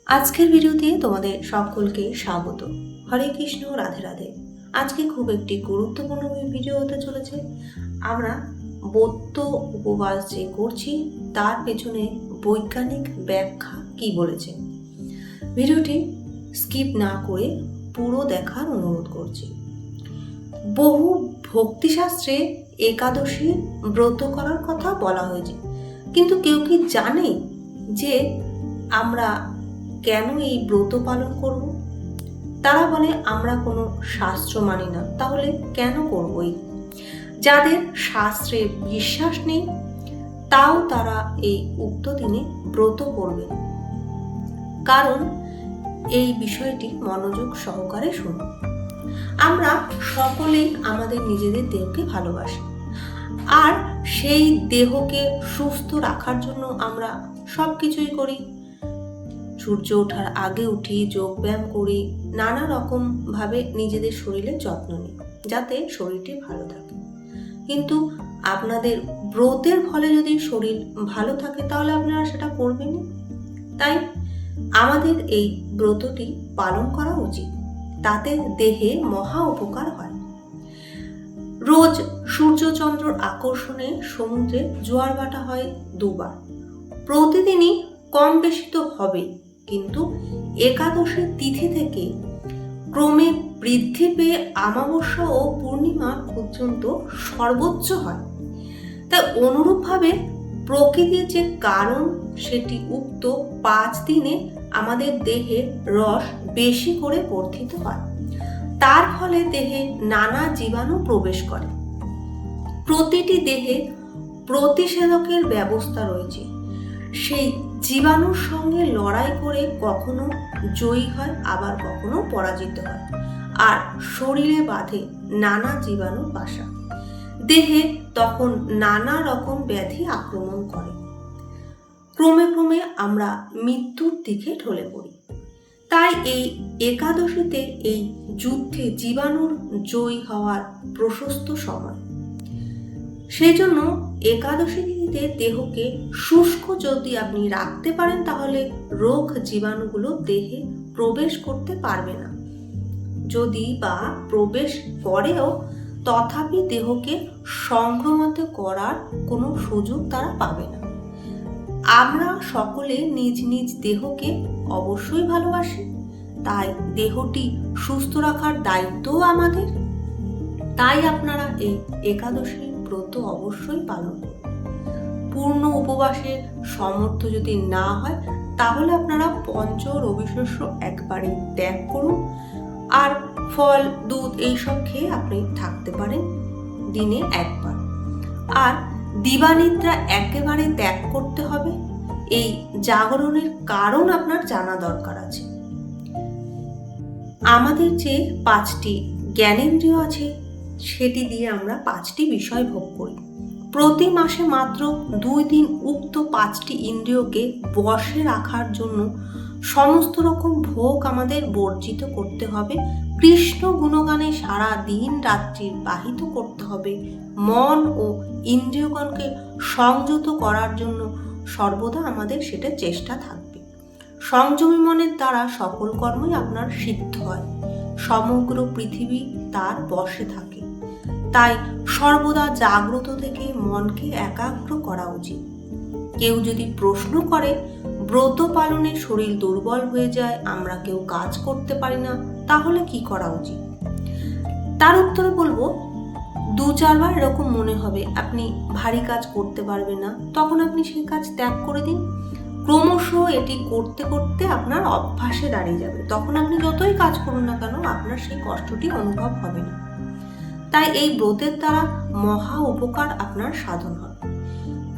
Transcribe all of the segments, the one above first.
আজকের ভিডিওতে তোমাদের সকলকে স্বাগত। হরে কৃষ্ণ, রাধে রাধে। আজকে খুব একটি গুরুত্বপূর্ণ ভিডিও হতে চলেছে। আমরা বৌদ্ধ উপবাস যে করছি তার পেছনে বৈজ্ঞানিক ব্যাখ্যা কি বলেছে। ভিডিওটি স্কিপ না করে পুরো দেখার অনুরোধ করছি। বহু ভক্তিশাস্ত্রে একাদশীর ব্রত করার কথা বলা হয়েছে, কিন্তু কেউ কি জানে যে আমরা কেন এই ব্রত পালন করব? তারা বলে আমরা কোনো শাস্ত্র মানি না, তাহলে কেন করবই? যাদের শাস্ত্রে বিশ্বাস নেই তাও তারা এই উক্ত দিনে ব্রত করবেন। কারণ এই বিষয়টি মনোযোগ সহকারে শুনুন। আমরা সকলেই আমাদের নিজেদের দেহকে ভালোবাসি, আর সেই দেহকে সুস্থ রাখার জন্য আমরা সব কিছুই করি। সূর্য ওঠার আগে উঠি, যোগ ব্যায়াম করি, নানা রকম ভাবে নিজেদের শরীরের যত্ন নিই যাতে শরীরটি ভালো থাকে। কিন্তু আপনাদের ব্রতের ফলে যদি শরীর ভালো থাকে তাহলে আপনারা সেটা করবেনই। তাই আমাদের এই ব্রতটি পালন করা উচিত, তাতে দেহে মহা উপকার হয়। রোজ সূর্যচন্দ্রর আকর্ষণে সমুদ্রে জোয়ার ভাটা হয় দুবার। প্রতিদিনই কম বেশি তো হবেই, কিন্তু একাদশী তিথি থেকে ক্রমে বৃদ্ধি পেয়ে অমাবস্যা ও পূর্ণিমা পর্যন্ত সর্বোচ্চ হয়। তাই অনুরূপভাবে প্রকৃতির যে কারণ সেটি উক্ত 5 দিনে আমাদের দেহে রস বেশি করে বর্ধিত হয়। তার ফলে দেহে নানা জীবাণু প্রবেশ করে। প্রতিটি দেহে প্রতিষেধকের ব্যবস্থা রয়েছে। সেই জীবাণুর সঙ্গে লড়াই করে কখনো জয়ী হয়, আবার কখনো পরাজিত হয়, আর শরীরে বাঁধে নানা জীবাণু বাসা। দেহে তখন নানা রকম ব্যাধি আক্রমণ করে। ক্রমে ক্রমে আমরা মৃত্যুর দিকে ঢলে পড়ি। তাই এই একাদশীতে এই যুদ্ধে জীবাণুর জয়ী হওয়ার প্রশস্ত সময়। সেই জন্য একাদশী তিথিতে দেহকে শুষ্ক যদি আপনি রাখতে পারেন তাহলে রোগ জীবাণুগুলো দেহে প্রবেশ করতে পারবে না। যদি বা প্রবেশ করেও তথাপি দেহকে সংক্রমিত করার কোনো সুযোগ তারা পাবে না। আমরা সকলে নিজ নিজ দেহকে অবশ্যই ভালোবাসি, তাই দেহটি সুস্থ রাখার দায়িত্বও আমাদের। তাই আপনারা এই একাদশী ব্রত অবশ্যই পালন করুন। পূর্ণ উপবাসের সামর্থ্য যদি না হয় তাহলে আপনারা পঞ্চ রবিশস্য একবারে ত্যাগ করুন, আর ফল দুধ এইসব খেয়ে আপনি থাকতে পারেন দিনে একবার। আর দিবানিদ্রা একেবারে ত্যাগ করতে হবে। এই জাগরণের কারণ আপনার জানা দরকার আছে। আমাদের যে 5টি জ্ঞানেন্দ্রিয় আছে সেটি দিয়ে আমরা 5টি বিষয় ভোগ করি। প্রতি মাসে মাত্র 2 দিন উক্ত 5টি ইন্দ্রিয়কে বশে রাখার জন্য সমস্ত রকম ভোগ আমাদের বর্জিত করতে হবে। কৃষ্ণ গুণগানে সারা দিন রাত্রি বাহিত করতে হবে। মন ও ইন্দ্রিয়গণকে সংযত করার জন্য সর্বদা আমাদের সেটা চেষ্টা থাকবে। সংযমী মনের দ্বারা সকল কর্মই আপনার সিদ্ধ হয়। সমগ্র পৃথিবী তার বশে থাকে। তাই সর্বদা জাগ্রত থেকে মনকে একাগ্র করা উচিত। কেউ যদি প্রশ্ন করে ব্রত পালনে শরীর দুর্বল হয়ে যায়, আমরা কেউ কাজ করতে পারি না, তাহলে কি করা উচিত? তার উত্তরে বলবো, 2-4 বার এরকম মনে হবে আপনি ভারী কাজ করতে পারবেন না, তখন আপনি সেই কাজ ত্যাগ করে দিন। ক্রমশ এটি করতে করতে আপনার অভ্যাসে দাঁড়িয়ে যাবে। তখন আপনি যতই কাজ করুন না কেন আপনার সেই কষ্টটি অনুভব হবে না। তাই এই ব্রতের দ্বারা মহা উপকার আপনার সাধন হবে।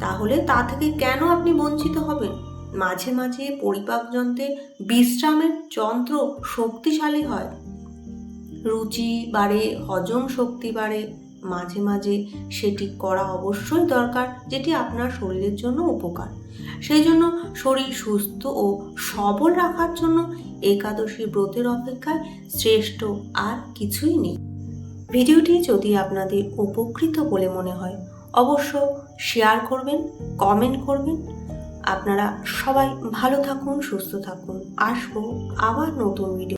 তাহলে তা থেকে কেন আপনি বঞ্চিত হবেন? মাঝে মাঝে পরিপাক যন্ত্রে বিশ্রামের যন্ত্র শক্তিশালী হয়, রুচি বাড়ে, হজম শক্তি বাড়ে। মাঝে মাঝে সেটি করা অবশ্যই দরকার, যেটি আপনার শরীরের জন্য উপকার। সেই জন্য শরীর সুস্থ ও সবল রাখার জন্য একাদশী ব্রতের অপেক্ষায় শ্রেষ্ঠ আর কিছুই নেই। ভিডিওটি যদি আপনাদের উপকৃত বলে মনে হয় অবশ্য শেয়ার করবেন, কমেন্ট করবেন। আপনারা সবাই ভালো থাকুন, সুস্থ থাকুন। আসবো আবার নতুন ভিডিও।